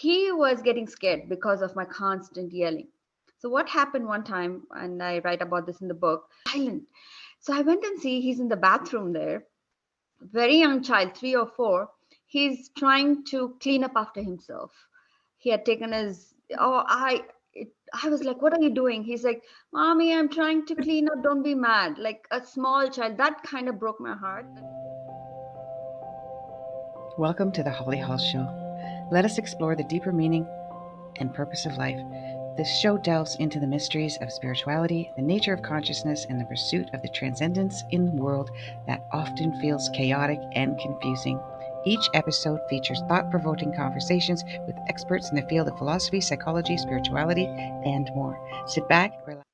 he was getting scared because of my constant yelling. So what happened one time, and I write about this in the book, silent. So I went and see he's in the bathroom there, very young child, 3 or 4. He's trying to clean up after himself. He had taken his, I was like, what are you doing? He's like, Mommy, I'm trying to clean up. Don't be mad. Like a small child. That kind of broke my heart. Welcome to the Holly Hall Show. Let us explore the deeper meaning and purpose of life. This show delves into the mysteries of spirituality, the nature of consciousness, and the pursuit of the transcendence in the world that often feels chaotic and confusing. Each episode features thought-provoking conversations with experts in the field of philosophy, psychology, spirituality, and more. Sit back, relax.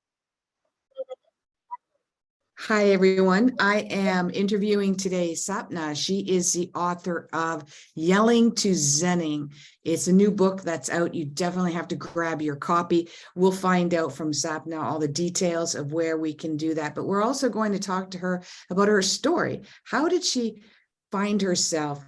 Hi, everyone. I am interviewing today SAPNA. She is the author of Yelling to Zenning. It's a new book that's out. You definitely have to grab your copy. We'll find out from SAPNA all the details of where we can do that. But we're also going to talk to her about her story. How did she find herself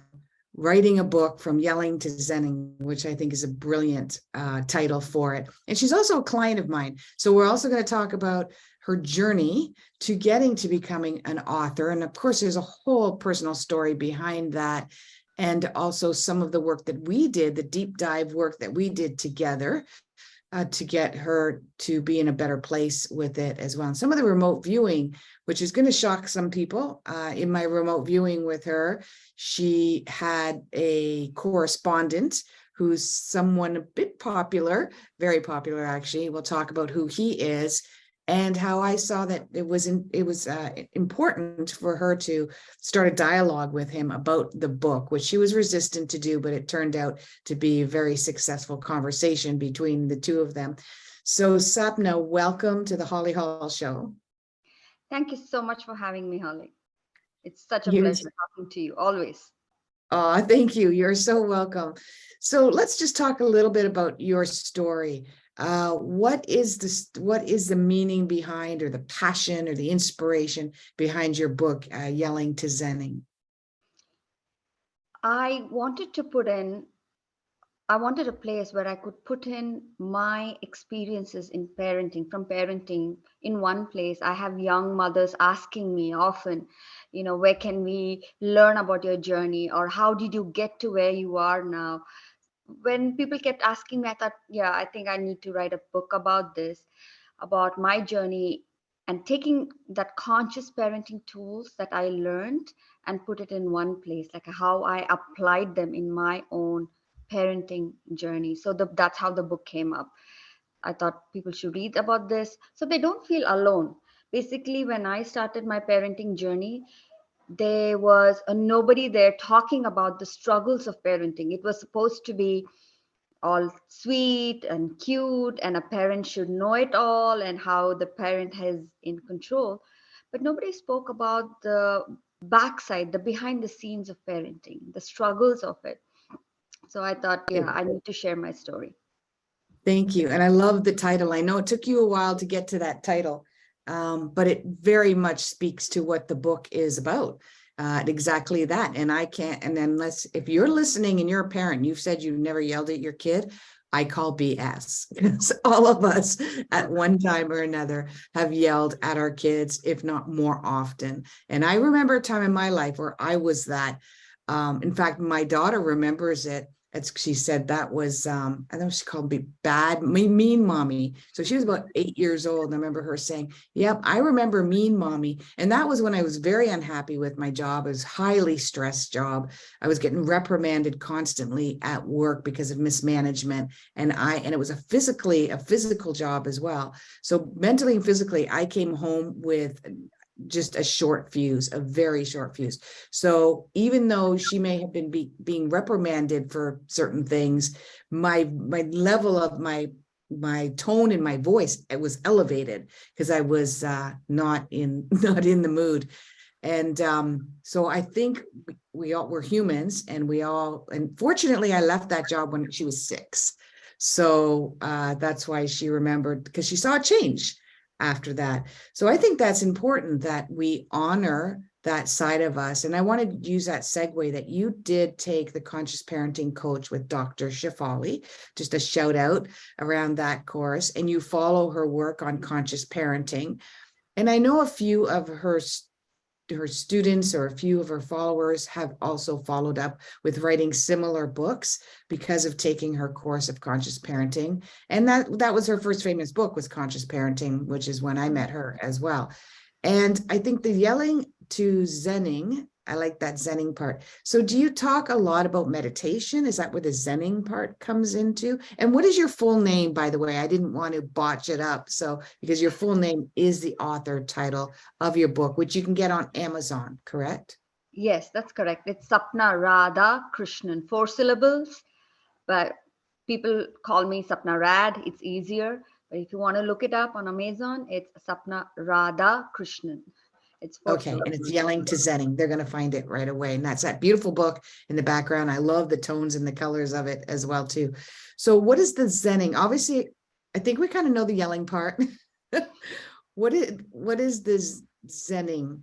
writing a book from yelling to zenning, which I think is a brilliant title for it. And she's also a client of mine. So we're also going to talk about her journey to getting to becoming an author. And of course, there's a whole personal story behind that. And also some of the work that we did, the deep dive work that we did together to get her to be in a better place with it as well. And some of the remote viewing, which is going to shock some people. In my remote viewing with her, she had a correspondent who's someone a bit popular, very popular actually. We'll talk about who he is and how I saw that it was important for her to start a dialogue with him about the book, which she was resistant to do, but it turned out to be a very successful conversation between the two of them. So Sapna, welcome to the Holly Hall Show. Thank you so much for having me, Holly. It's such a pleasure talking to you, always. Oh, thank you. You're so welcome. So let's just talk a little bit about your story. What is the meaning behind, or the passion or the inspiration behind your book, Yelling to Zenning? I wanted a place where I could put in my experiences in parenting, from parenting in one place. I have young mothers asking me often, where can we learn about your journey, or how did you get to where you are now? When people kept asking me, I thought, yeah, I think I need to write a book about this, about my journey, and taking that conscious parenting tools that I learned and put it in one place, like how I applied them in my own parenting journey. So that's how the book came up. I thought people should read about this so they don't feel alone. Basically, when I started my parenting journey, there was nobody there talking about the struggles of parenting. It was supposed to be all sweet and cute, and a parent should know it all and how the parent has in control. But nobody spoke about the backside, the behind the scenes of parenting, the struggles of it. So I thought, yeah, I need to share my story. Thank you. And I love the title. I know it took you a while to get to that title, but it very much speaks to what the book is about. Exactly that. And I can't, and unless, if you're listening and you're a parent, you've said you've never yelled at your kid, I call BS, because all of us at one time or another have yelled at our kids, if not more often. And I remember a time in my life where I was that. In fact, my daughter remembers it. She said that was, I know she called me mean mommy. So she was about 8 years old. And I remember her saying, yep, I remember mean mommy. And that was when I was very unhappy with my job. It was a highly stressed job. I was getting reprimanded constantly at work because of mismanagement. And it was a physical job as well. So mentally and physically, I came home with just a short fuse, a very short fuse. So even though she may have been being reprimanded for certain things, my level of my tone in my voice, it was elevated because I was not in the mood. And so I think we're humans, and fortunately I left that job when she was 6. So that's why she remembered, because she saw a change after that. So I think that's important, that we honor that side of us. And I want to use that segue that you did take the conscious parenting coach with Dr. Shefali, just a shout out around that course, and you follow her work on conscious parenting. And I know a few of her students or a few of her followers have also followed up with writing similar books because of taking her course of conscious parenting. And that was her first famous book, was Conscious Parenting, which is when I met her as well. And I think the yelling to zenning, I like that zenning part. So do you talk a lot about meditation? Is that where the zenning part comes into? And what is your full name, by the way? I didn't want to botch it up. So, because your full name is the author title of your book, which you can get on Amazon, correct? Yes, that's correct. It's Sapna Radha Krishnan, 4 syllables, but people call me Sapna Rad. It's easier. But if you want to look it up on Amazon, it's Sapna Radha Krishnan. It's 4 Okay, and it's syllables. yelling to zenning. They're going to find it right away. And that's that beautiful book in the background. I love the tones and the colors of it as well, too. So what is the zenning? Obviously, I think we kind of know the yelling part. What is this zenning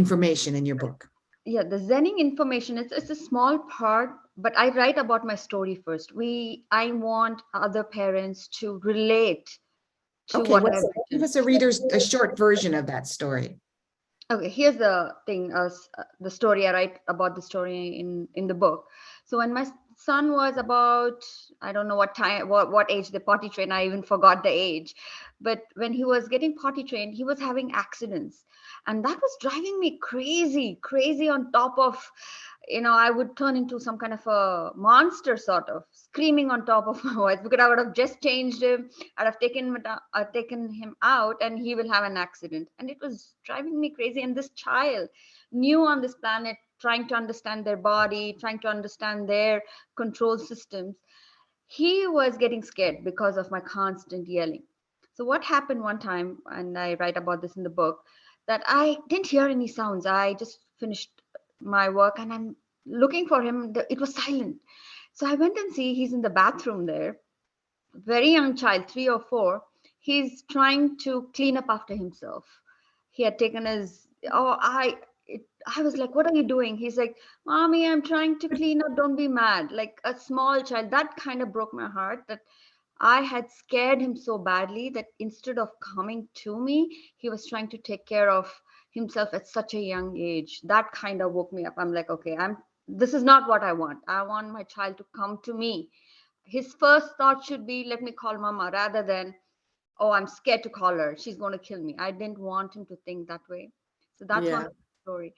information in your book? Yeah, the Zenning information, it's a small part, but I write about my story first. I want other parents to relate to Okay, what I've give written. us a short version of that story. Okay, here's the thing, the story I write about the story in the book. So when my son was about, I don't know what time, what age they potty trained, I even forgot the age. But when he was getting potty trained, he was having accidents. And that was driving me crazy on top of, I would turn into some kind of a monster, sort of screaming on top of my voice, because I would have just changed him. I'd have taken him out, and he will have an accident. And it was driving me crazy. And this child, new on this planet, trying to understand their body, trying to understand their control systems, he was getting scared because of my constant yelling. So what happened one time, and I write about this in the book, that I didn't hear any sounds. I just finished my work, and I'm looking for him. It was silent. So I went and see he's in the bathroom there, very young child, 3 or 4. He's trying to clean up after himself. He had taken his, I was like, what are you doing? He's like, Mommy, I'm trying to clean up, don't be mad. Like a small child. That kind of broke my heart, that I had scared him so badly that instead of coming to me, he was trying to take care of himself at such a young age. That kind of woke me up. I'm like, okay, this is not what I want. I want my child to come to me. His first thought should be, let me call mama, rather than, oh, I'm scared to call her, she's going to kill me. I didn't want him to think that way. So that's one Yeah. story.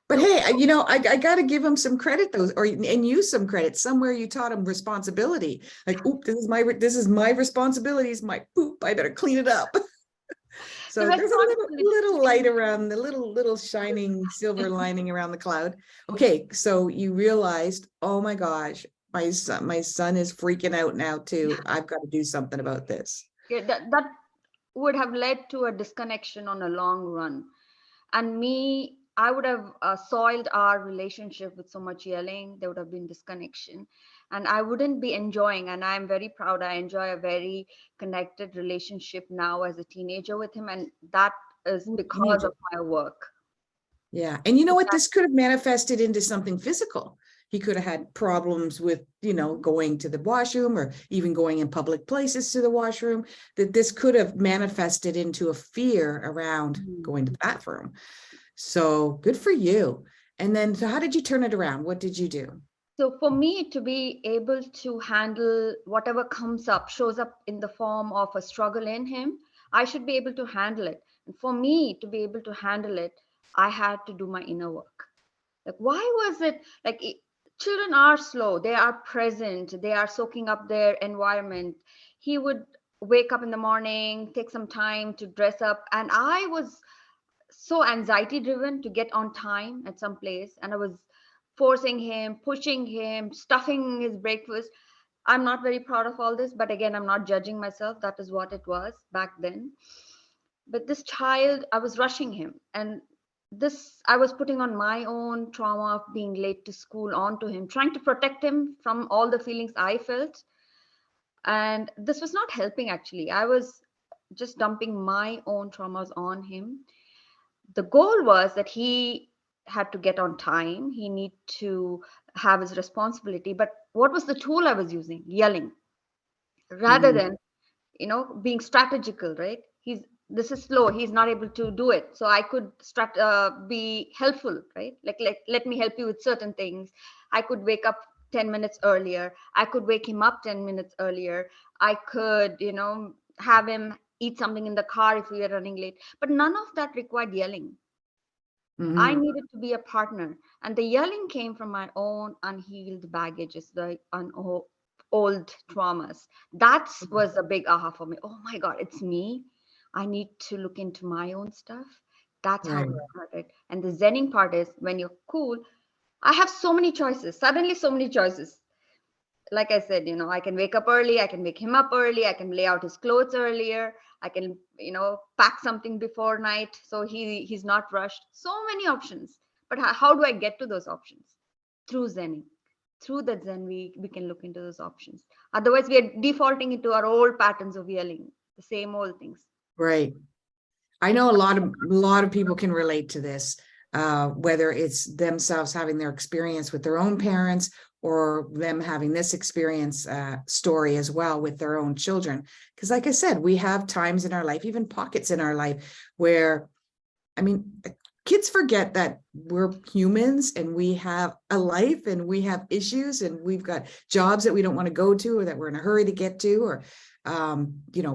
But So hey, I got to give him some credit though, and use some credit. Somewhere you taught him responsibility. Like, oop, this is my responsibility. It's my poop. I better clean it up. the So there's a responsibility, little light around the little shining silver lining around the cloud. Okay, so you realized, oh my gosh, my son is freaking out now too. I've got to do something about this. yeah, that would have led to a disconnection on a long run. And me, I would have soiled our relationship with so much yelling. There would have been disconnection, and I wouldn't be enjoying. And I'm very proud, I enjoy a very connected relationship now as a teenager with him, and that is because of my work. Yeah. And you know what? This could have manifested into something physical. He could have had problems with, going to the washroom or even going in public places to the washroom, that this could have manifested into a fear around going to the bathroom. So good for you. And then, so how did you turn it around? What did you do? So for me to be able to handle whatever comes up, shows up in the form of a struggle in him, I should be able to handle it. And for me to be able to handle it, I had to do my inner work. Like, why was it like children are slow, they are present, they are soaking up their environment. He would wake up in the morning, take some time to dress up, and I was so anxiety driven to get on time at some place, and I was forcing him, pushing him, stuffing his breakfast. I'm not very proud of all this, but again, I'm not judging myself. That is what it was back then. But this child, I was rushing him, and this, I was putting on my own trauma of being late to school onto him, trying to protect him from all the feelings I felt. And this was not helping, actually. I was just dumping my own traumas on him. The goal was that he had to get on time. He need to have his responsibility. But what was the tool I was using? Yelling, rather Mm, than, being strategical, right? This is slow. He's not able to do it. So I could be helpful, right? Like, let me help you with certain things. I could wake up 10 minutes earlier. I could wake him up 10 minutes earlier. I could, have him eat something in the car if we are running late. But none of that required yelling. I mhm. needed to be a partner. And the yelling came from my own unhealed baggages, the old traumas. That was a big aha for me. Oh my God, it's me. I need to look into my own stuff. That's how Right. it started. And the zenning part is when you're cool, I have so many choices, suddenly, so many choices. Like I said, I can wake up early, I can wake him up early, I can lay out his clothes earlier, I can, pack something before night so he's not rushed. So many options. But how do I get to those options? Through Zenning. Through that Zen, we can look into those options. Otherwise, we are defaulting into our old patterns of yelling, the same old things. Right. I know a lot of people can relate to this, whether it's themselves having their experience with their own parents or them having this experience story as well with their own children. Because like I said, we have times in our life, even pockets in our life where, I mean, kids forget that we're humans and we have a life and we have issues and we've got jobs that we don't want to go to or that we're in a hurry to get to, or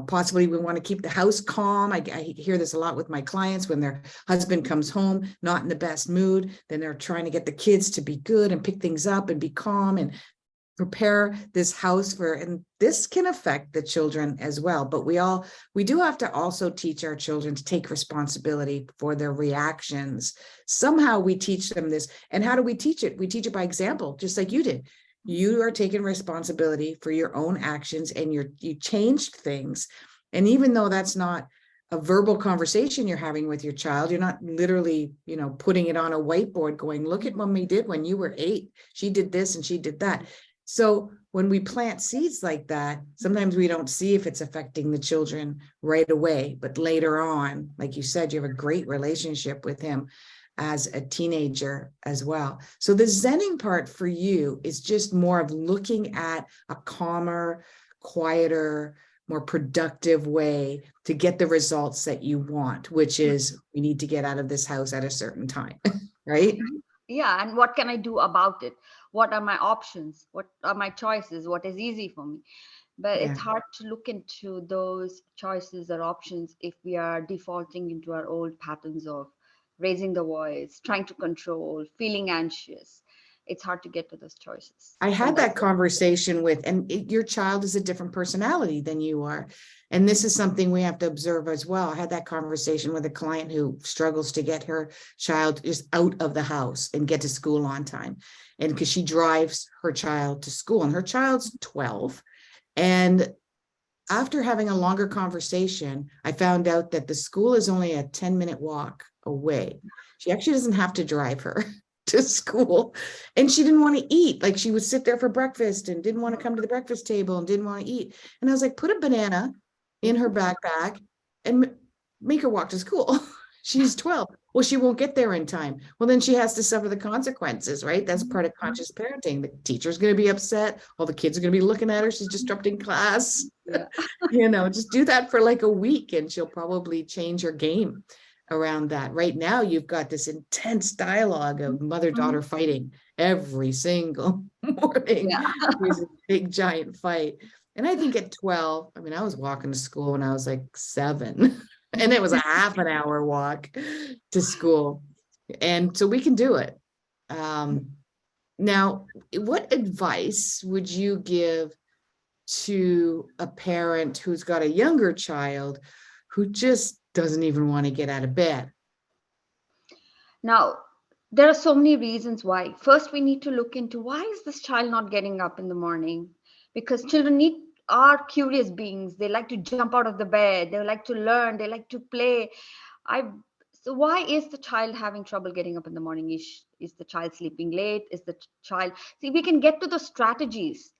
possibly we want to keep the house calm. I hear this a lot with my clients when their husband comes home not in the best mood, then they're trying to get the kids to be good and pick things up and be calm and prepare this house for, and this can affect the children as well. But we do have to also teach our children to take responsibility for their reactions. Somehow we teach them this. And how do we teach it? We teach it by example, just like you did. You are taking responsibility for your own actions and you changed things. And even though that's not a verbal conversation you're having with your child, you're not literally, putting it on a whiteboard going, look at what we did when you were 8. She did this and she did that. So when we plant seeds like that, sometimes we don't see if it's affecting the children right away, but later on, like you said, you have a great relationship with him as a teenager as well. So the zenning part for you is just more of looking at a calmer, quieter, more productive way to get the results that you want, which is we need to get out of this house at a certain time, right? Yeah, and what can I do about it? What are my options? What are my choices? What is easy for me? But Yeah. it's hard to look into those choices or options if we are defaulting into our old patterns of raising the voice, trying to control, feeling anxious. It's hard to get to those choices I from had that. that conversation with, and your child is a different personality than you are. And this is something we have to observe as well. I had that conversation with a client who struggles to get her child just out of the house and get to school on time. And because she drives her child to school, and her child's 12. And after having a longer conversation, I found out that the school is only a 10-minute walk away. She actually doesn't have to drive her to school. And she didn't want to eat. Like, she would sit there for breakfast and didn't want to come to the breakfast table and didn't want to eat. And I was like, put a banana in her backpack and make her walk to school. She's 12. Well, she won't get there in time. Well, then she has to suffer the consequences, right? That's part of conscious parenting. The teacher's going to be upset. All the kids are going to be looking at her. She's disrupting class. Yeah. Just do that for like a week and she'll probably change her game around that. Right now, you've got this intense dialogue of mother-daughter fighting every single morning. Yeah. There's a big giant fight. And I think at 12, I mean, I was walking to school when I was like 7, and it was a half an hour walk to school. And so we can do it. Now, what advice would you give to a parent who's got a younger child who just doesn't even want to get out of bed? Now, there are so many reasons why. First, we need to look into why is this child not getting up in the morning? Because children are curious beings. They like to jump out of the bed. They like to learn. They like to play. I So why is the child having trouble getting up in the morning? Is the child sleeping late? Is the child, see, we can get to the strategies.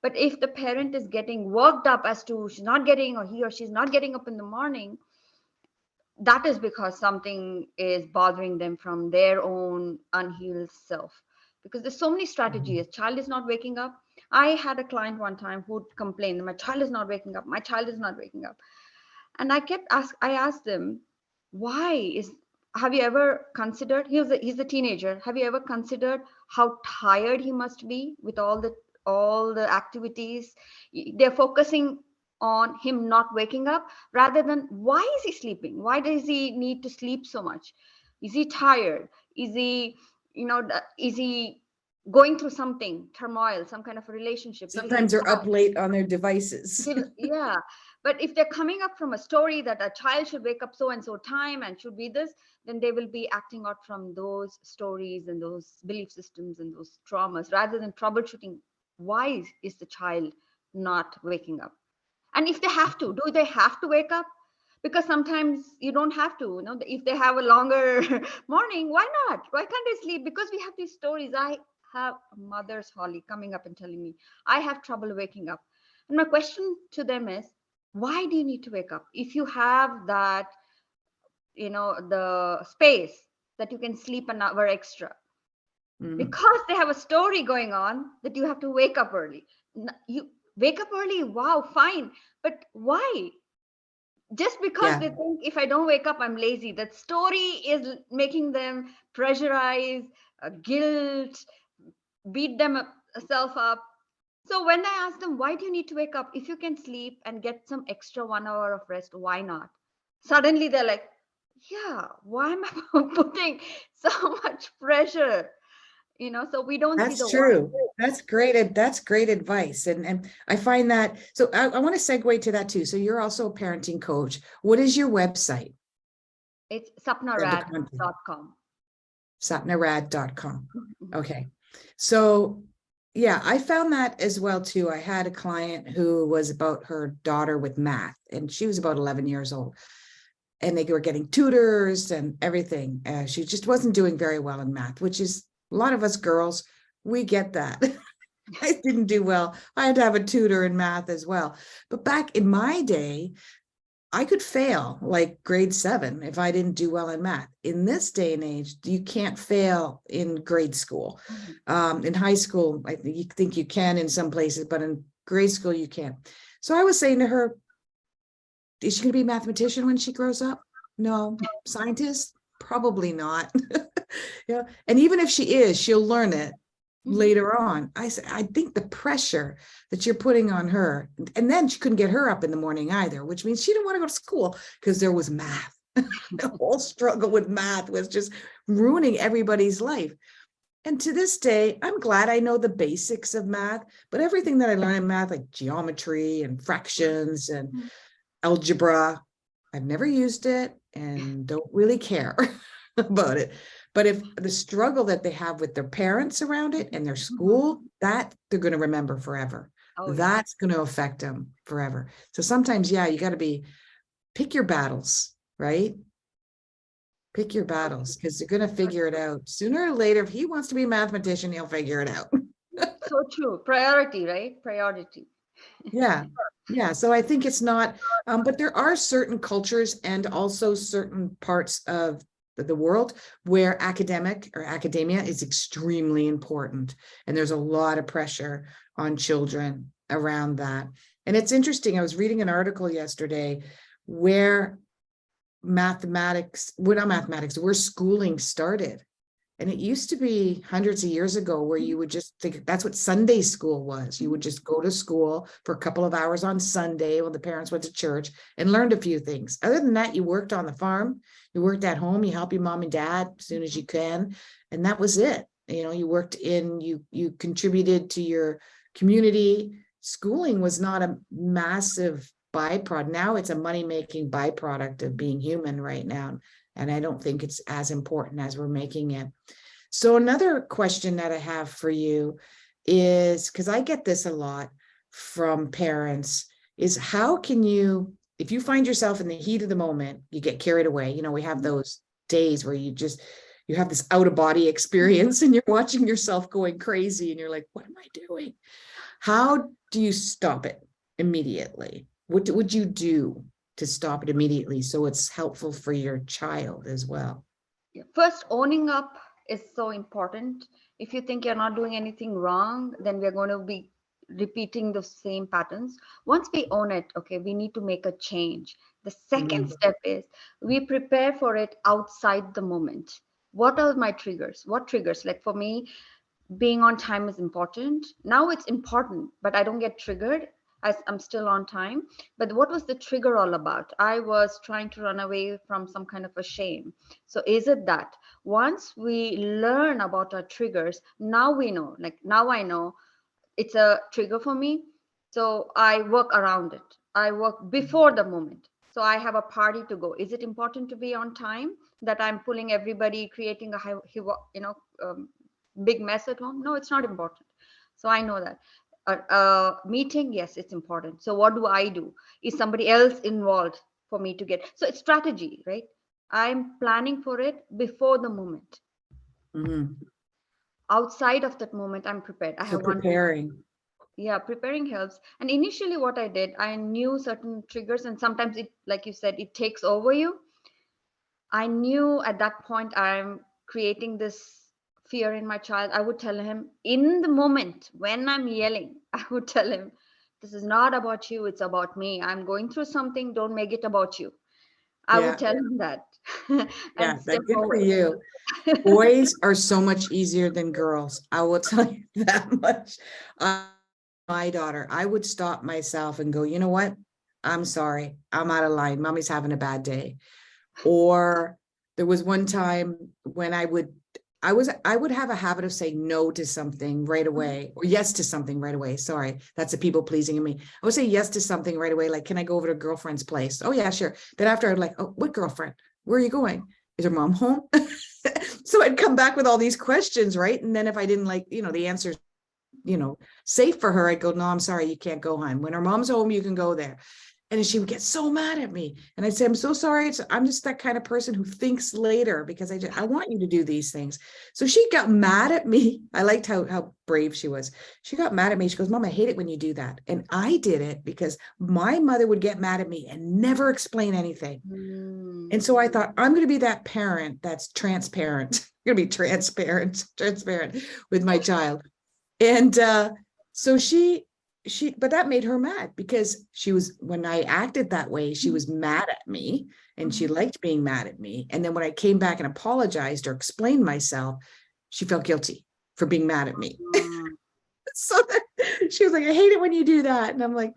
But if the parent is getting worked up as to she's not getting, or he or she's not getting up in the morning, that is because something is bothering them from their own unhealed self. Because there's so many strategies. Child is not waking up. I had a client one time who complained, my child is not waking up, my child is not waking up. And I asked them, why is, have you ever considered, he's a teenager, have you ever considered how tired he must be with all the activities? They're focusing on him not waking up rather than why is he sleeping? Why does he need to sleep so much? Is he tired? Is he, is he going through something, turmoil, some kind of a relationship? Is he Sometimes they're up late on their devices. yeah, but if they're coming up from a story that a child should wake up so and so time and should be this, then they will be acting out from those stories and those belief systems and those traumas rather than troubleshooting why is the child not waking up. And if they have to, do they have to wake up? Because sometimes you don't have to, if they have a longer morning, why not? Why can't they sleep? Because we have these stories. I have mothers, Holly, coming up and telling me I have trouble waking up. And my question to them is, why do you need to wake up? If you have that, the space that you can sleep an hour extra, because they have a story going on that you have to wake up early. You wake up early, wow, fine. But why? Just because Yeah, they think if I don't wake up, I'm lazy. That story is making them pressurize, guilt, beat themselves up. So when I ask them, why do you need to wake up? If you can sleep and get some extra 1 hour of rest, why not? Suddenly they're like, yeah, why am I putting so much pressure? So we don't see that's the why. true. That's great. That's great advice. And I find that, so I want to segue to that too. So you're also a parenting coach. What is your website? It's Or the content? sapnarad.com. SAPNARAD.com. Okay. So yeah, I found that as well too. I had a client who was about her daughter with math, and she was about 11 years old. And they were getting tutors and everything. She just wasn't doing very well in math, which is a lot of us girls, we get that. I didn't do well. I had to have a tutor in math as well. But back in my day, I could fail like grade 7 if I didn't do well in math. In this day and age, you can't fail in grade school. In high school, I think you can in some places, but in grade school, you can't. So I was saying to her, is she going to be a mathematician when she grows up? No. Scientist? Probably not. Yeah. And even if she is, she'll learn it later on. I think the pressure that you're putting on her, and then she couldn't get her up in the morning either, which means she didn't want to go to school because there was math. The whole struggle with math was just ruining everybody's life. And to this day, I'm glad I know the basics of math, but everything that I learned in math, like geometry and fractions and algebra, I've never used it and don't really care about it. But if the struggle that they have with their parents around it and their school, that they're going to remember forever. Oh, yeah. That's going to affect them forever. So sometimes, yeah, you got to pick your battles, right? Pick your battles, because they're going to figure it out sooner or later. If he wants to be a mathematician, he'll figure it out. So true. Priority, right? Priority. Yeah. Yeah. So I think it's not, but there are certain cultures and also certain parts of the world where academia is extremely important. And there's a lot of pressure on children around that. And it's interesting. I was reading an article yesterday where where schooling started. And it used to be hundreds of years ago where you would just think that's what Sunday school was. You would just go to school for a couple of hours on Sunday when the parents went to church and learned a few things. Other than that, you worked on the farm, you worked at home, you help your mom and dad as soon as you can. And that was it. You worked you contributed to your community. Schooling was not a massive byproduct. Now it's a money-making byproduct of being human right now. And I don't think it's as important as we're making it. So another question that I have for you is, because I get this a lot from parents, is how can you, if you find yourself in the heat of the moment, you get carried away. We have those days where you have this out of body experience and you're watching yourself going crazy and you're like, what am I doing? How do you stop it immediately? What would you do to stop it immediately. So it's helpful for your child as well. Yeah. First, owning up is so important. If you think you're not doing anything wrong, then we're going to be repeating the same patterns. Once we own it, okay, we need to make a change. The second Mhm. step is we prepare for it outside the moment. What are my triggers? What triggers? Like for me, being on time is important. Now it's important, but I don't get triggered as I'm still on time. But what was the trigger all about? I was trying to run away from some kind of a shame. So is it that once we learn about our triggers, now we know, like now I know it's a trigger for me. So I work around it. I work before the moment. So I have a party to go. Is it important to be on time that I'm pulling everybody, creating a big mess at home? No, it's not important. So I know that. A meeting, yes, it's important. So what do I do? Is somebody else involved for me to get? So it's strategy, right? I'm planning for it before the moment. Mhm. Outside of that moment, I'm prepared. I So have one. preparing. Yeah, preparing helps. And initially, what I did, I knew certain triggers, and sometimes it, like you said, it takes over you. I knew at that point I'm creating this fear in my child. I would tell him in the moment when I'm yelling, I would tell him, this is not about you, it's about me. I'm going through something, don't make it about you. I would Yeah. tell him that Yeah. and step That's good for away. you. Boys are so much easier than girls. I will tell you that much. My daughter, I would stop myself and go, you know what? I'm sorry. I'm out of line. Mommy's having a bad day. Or there was one time when I would have a habit of saying no to something right away, or yes to something right away. Sorry, that's the people pleasing in me. I would say yes to something right away. Like, can I go over to a girlfriend's place? Oh yeah, sure. Then after I'd like, oh, what girlfriend? Where are you going? Is her mom home? So I'd come back with all these questions, right? And then if I didn't like, the answers, safe for her, I'd go, no, I'm sorry, you can't go home. When her mom's home, you can go there. And she would get so mad at me. And I'd say, I'm so sorry. I'm just that kind of person who thinks later because I want you to do these things. So she got mad at me. I liked how brave she was. She got mad at me. She goes, Mom, I hate it when you do that. And I did it because my mother would get mad at me and never explain anything. Mm. And so I thought, I'm going to be that parent that's transparent. I'm going to be transparent with my child. And so but that made her mad because when I acted that way, she was mad at me and she liked being mad at me. And then when I came back and apologized or explained myself, she felt guilty for being mad at me. Mm. So she was like, I hate it when you do that. And I'm like,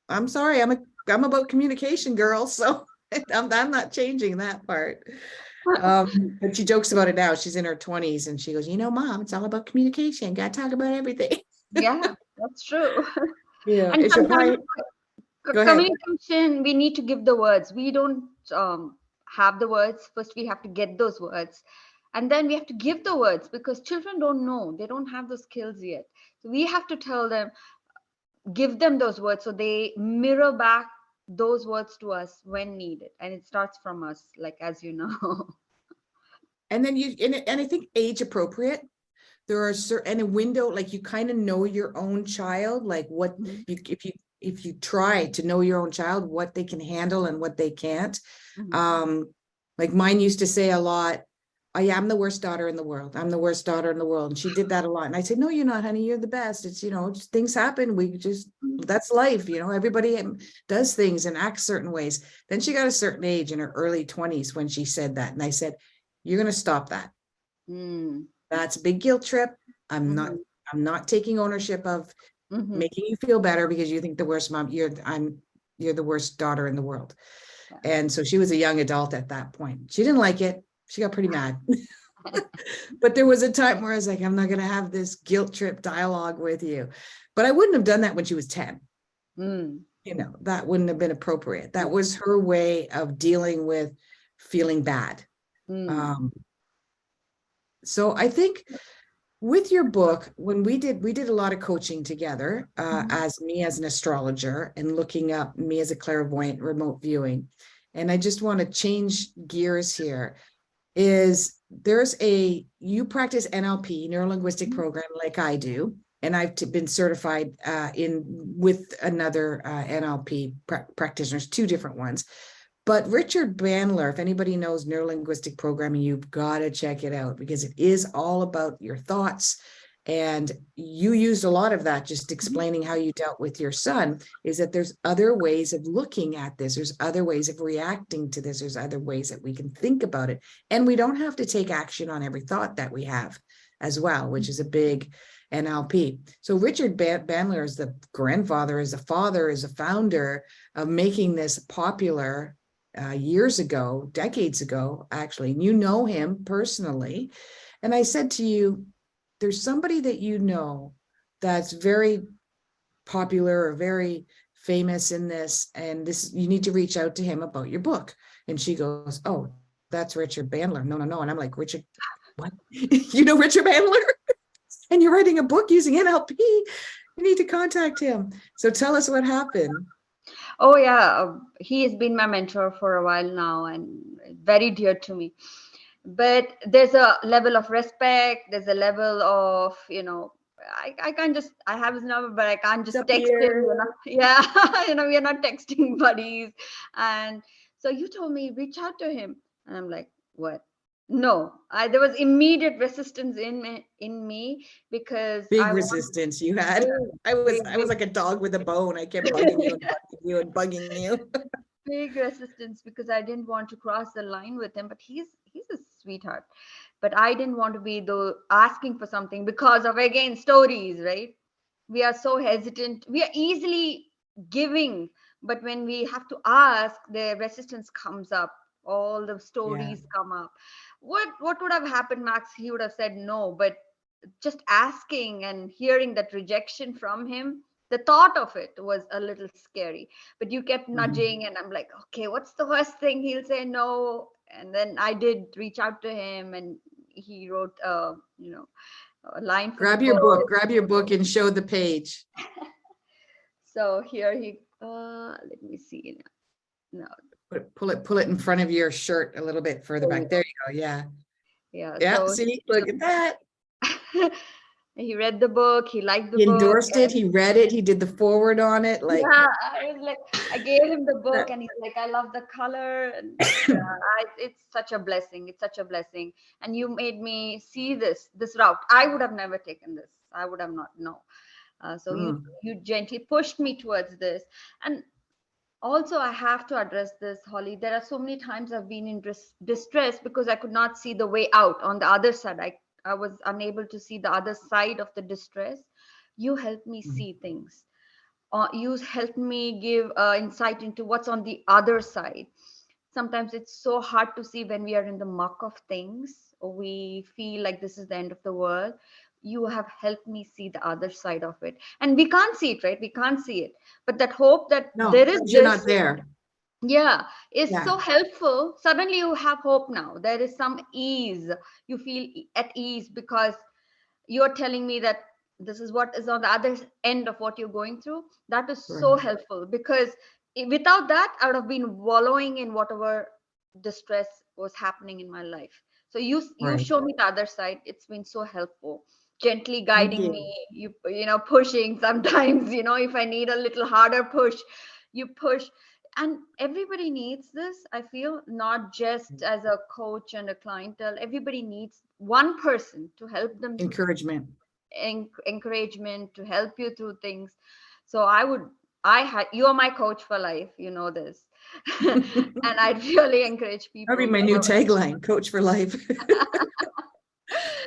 I'm sorry, I'm about communication, girl. So I'm not changing that part. But she jokes about it now. She's in her 20s and she goes, Mom, it's all about communication. Got to talk about everything. Yeah, that's true. Yeah. And It's your sometimes point. Go ahead. communication, we need to give the words. We don't have the words. First, we have to get those words. And then we have to give the words because children don't know. They don't have the skills yet. So we have to tell them, give them those words so they mirror back those words to us when needed. And it starts from us, like, as you know. And then and I think age appropriate. There are certain, a window, like you kind of know your own child, like what Mhm. if you try to know your own child, what they can handle and what they can't. Mhm. Like mine used to say a lot, I am the worst daughter in the world. I'm the worst daughter in the world. And she did that a lot. And I said, no, you're not, honey. You're the best. It's, just things happen. That's life. Everybody does things and acts certain ways. Then she got a certain age in her early 20s when she said that. And I said, you're going to stop that. Mm. That's a big guilt trip. I'm not, Mhm. I'm not taking ownership of Mhm. making you feel better because you think the worst mom, you're the worst daughter in the world. Yeah. And so she was a young adult at that point. She didn't like it. She got pretty mad. But there was a time where I was like, I'm not going to have this guilt trip dialogue with you. But I wouldn't have done that when she was 10. Mm. That wouldn't have been appropriate. That was her way of dealing with feeling bad. Mm. Um, so I think with your book, when we did a lot of coaching together, Mhm. as me as an astrologer and looking up me as a clairvoyant remote viewing. And I just want to change gears here. You practice NLP, neuro linguistic program, like I do. and I've been certified with another NLP practitioners, 2 different ones. But Richard Bandler, if anybody knows neurolinguistic programming, you've got to check it out, because it is all about your thoughts. And you used a lot of that, just explaining how you dealt with your son, is that there's other ways of looking at this. There's other ways of reacting to this. There's other ways that we can think about it. And we don't have to take action on every thought that we have as well, which is a big NLP. So Richard Bandler is the grandfather, is a father, is a founder of making this popular years ago, decades ago, actually. And you know him personally. And I said to you, there's somebody that you know that's very popular or very famous in this, and this, you need to reach out to him about your book. And she goes, oh, that's Richard Bandler. No. And I'm like, Richard, what? You know Richard Bandler? And you're writing a book using NLP. You need to contact him. So tell us what happened. Oh yeah, he has been my mentor for a while now and very dear to me. But there's a level of respect, there's a level of, I can't just, I have his number, but I can't just text him, yeah. We are not texting buddies. And so you told me reach out to him, and I'm like, what? No, there was immediate resistance in me, because big resistance you had. I was like a dog with a bone. I kept bugging you and bugging you. Big resistance, because I didn't want to cross the line with him. But he's a sweetheart. But I didn't want to be asking for something because of, again, stories, right? We are so hesitant. We are easily giving, but when we have to ask, the resistance comes up. All the stories come up. What would have happened, Max? He would have said no. But just asking and hearing that rejection from him, the thought of it was a little scary. But you kept nudging, and I'm like, okay, what's the worst thing? He'll say no. And then I did reach out to him, and he wrote a line. Grab your book and show the page. So here let me see. No. Pull it in front of your shirt a little bit further back. There you go. Yeah. So see, look at that. He read the book. He liked the book. He book. endorsed it. He read it. He did the forward on it. Like, yeah, I gave him the book, and he's like, I love the color. And it's such a blessing. It's such a blessing. And you made me see this route. I would have never taken this. I would have not. No. So you gently pushed me towards this. And also, I have to address this, Holly. There are so many times I've been in distress because I could not see the way out on the other side. I was unable to see the other side of the distress. You helped me see things. You helped me give insight into what's on the other side. Sometimes it's so hard to see when we are in the muck of things, or we feel like this is the end of the world. You have helped me see the other side of it. And we can't see it, right? We can't see it. But that hope that there is you're not there. Yeah, it's so helpful. Suddenly you have hope now. There is some ease. You feel at ease because you're telling me that this is what is on the other end of what you're going through. That is so helpful, because without that, I would have been wallowing in whatever distress was happening in my life. So you show me the other side. It's been so helpful. Gently guiding me, you pushing sometimes, if I need a little harder push, you push. And everybody needs this, I feel, not just as a coach and a clientele. Everybody needs one person to help them. Encouragement to help you through things. So you are my coach for life, you know this. And I really encourage people. That'll be my new tagline, coach for life.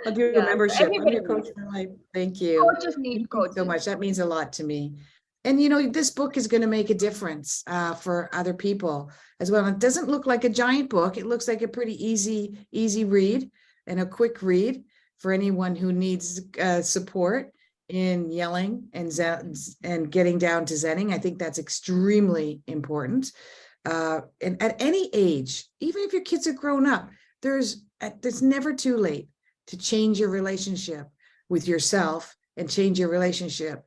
I'll do a membership. I'm your coach for life. Thank you. Coaches need coaches. So much. That means a lot to me. And, this book is going to make a difference for other people as well. It doesn't look like a giant book. It looks like a pretty easy read and a quick read for anyone who needs support in yelling and getting down to zenning. I think that's extremely important. And at any age, even if your kids are grown up, there's never too late to change your relationship with yourself and change your relationship.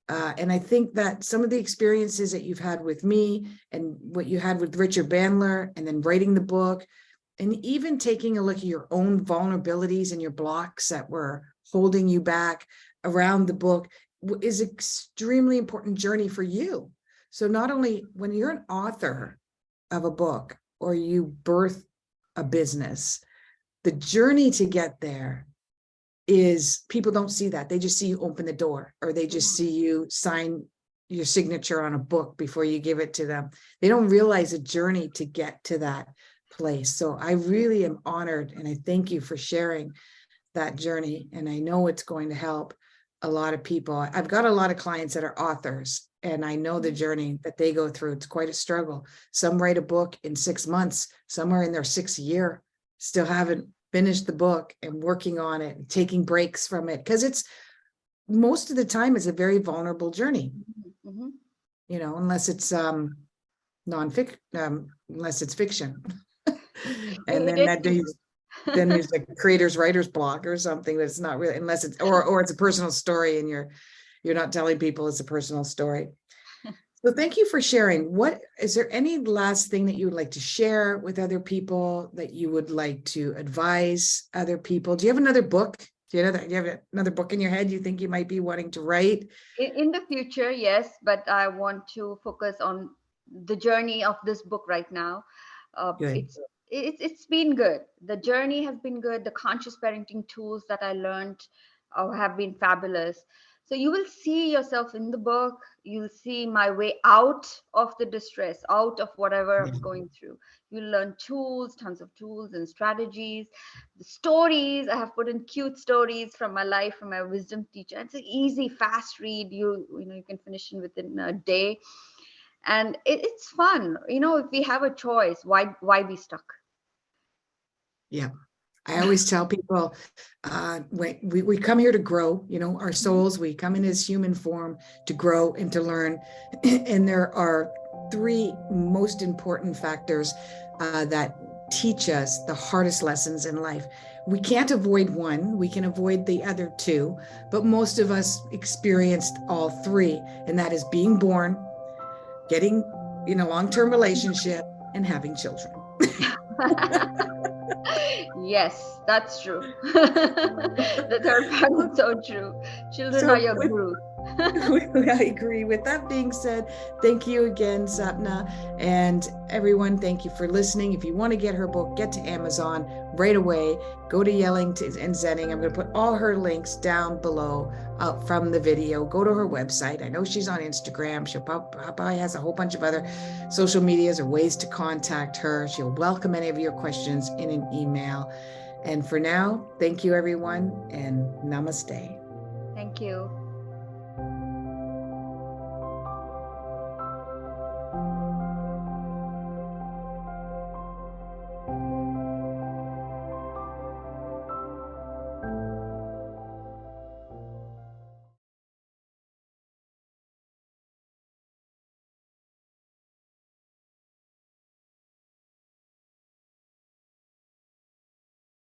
And I think that some of the experiences that you've had with me and what you had with Richard Bandler, and then writing the book, and even taking a look at your own vulnerabilities and your blocks that were holding you back, around the book is extremely important journey for you. So not only when you're an author of a book or you birth a business, the journey to get there is, people don't see that. They just see you open the door, or they just see you sign your signature on a book before you give it to them. They don't realize a journey to get to that place. So I really am honored, and I thank you for sharing that journey. And I know it's going to help a lot of people. I've got a lot of clients that are authors, and I know the journey that they go through. It's quite a struggle. Some write a book in 6 months, some are in their 6th year, still haven't finished the book and working on it, taking breaks from it, because it's, most of the time, it's a very vulnerable journey. Mm-hmm. You know, unless it's nonfiction, unless it's fiction. And then that day, then there's like creator's writer's block or something that's not really, unless it's, or it's a personal story and you're not telling people it's a personal story. So thank you for sharing. What is there any last thing that you would like to share with other people, that you would like to advise other people? Do you have another book? Do you have another book in your head you think you might be wanting to write? In the future, yes, but I want to focus on the journey of this book right now. Good. It's been good. The journey has been good. The conscious parenting tools that I learned have been fabulous. So you will see yourself in the book. You'll see my way out of the distress, out of whatever I'm going through. You'll learn tools, tons of tools and strategies. The stories, I have put in cute stories from my life, from my wisdom teacher. It's an easy, fast read. You can finish it within a day, and it's fun. If we have a choice, why be stuck? Yeah. I always tell people, when we come here to grow, our souls, we come in as human form to grow and to learn. And there are 3 most important factors that teach us the hardest lessons in life. We can't avoid one, we can avoid the other 2, but most of us experienced all 3, and that is being born, getting in a long-term relationship, and having children. Yes, that's true. The third part is so true. Children are your guru. I agree. With that being said, thank you again, Sapna, and everyone, thank you for listening. If you want to get her book, get to Amazon right away. Go to Yelling and Zenning. I'm going to put all her links down below from the video. Go to her website. I know she's on Instagram. She'll probably has a whole bunch of other social medias or ways to contact her. She'll welcome any of your questions in an email. And for now, thank you, everyone, and namaste. Thank you.